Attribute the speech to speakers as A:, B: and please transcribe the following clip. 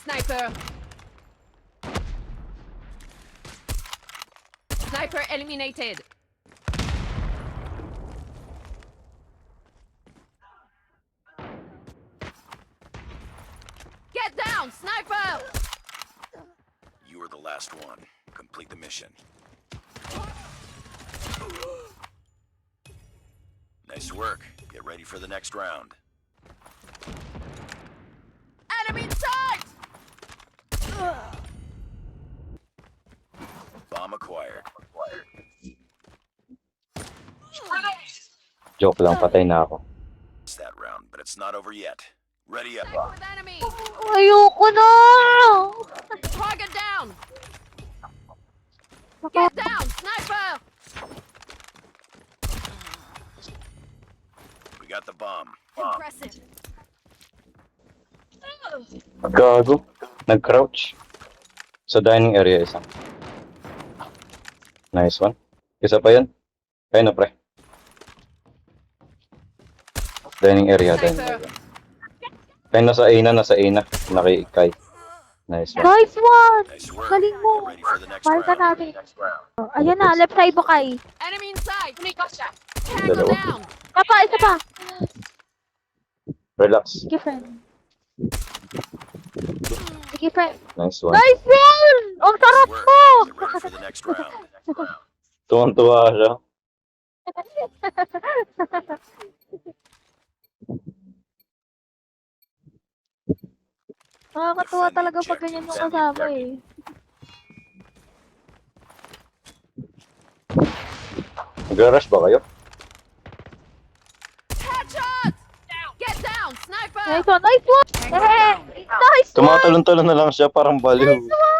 A: Sniper. Sniper eliminated. Get down, sniper!
B: You are the last one. Complete the mission. Nice work. Get ready for the next round.
A: Enemy in sight!
B: Bomb acquired.
C: Joke lang, patay na ako.
B: It's that round, but it's not over yet. Ready up.
A: Contact with enemy!
D: Ayoko na!
A: Target down! Get down, sniper!
B: We got the bomb.
A: Impressive.
C: Gago. Nag-crouch. Sa dining area isa. Nice one. Isa pa yan. Kaya na pre. Dining area, dining
A: Sniper.
C: area. Kaya nasa A na. Nakikay. Nice one.
D: Nice one!
B: Nice work.
D: Galing mo.
B: Get ready for the next
D: Mahal ka
B: round.
D: natin. Ayan na, left side mo kay.
A: Enemy in sight! Tango
C: Dalawa.
A: down!
D: Isa pa.
C: Relax.
D: Sige, friend. Sige, friend.
C: Nice one.
D: Nice one! Ang sarap
B: Work.
D: mo!
B: Get ready for the next round.
C: Tuwang-tuwa siya.
D: Nakakatuwa talaga pag ganyan yung kasama eh.
C: Nag-rush ba kayo?
A: Headshot! Get down, sniper!
D: Nice one! Nice one! Nice one!
C: Tumatalon-talon na lang siya, parang baliw.
D: Nice one!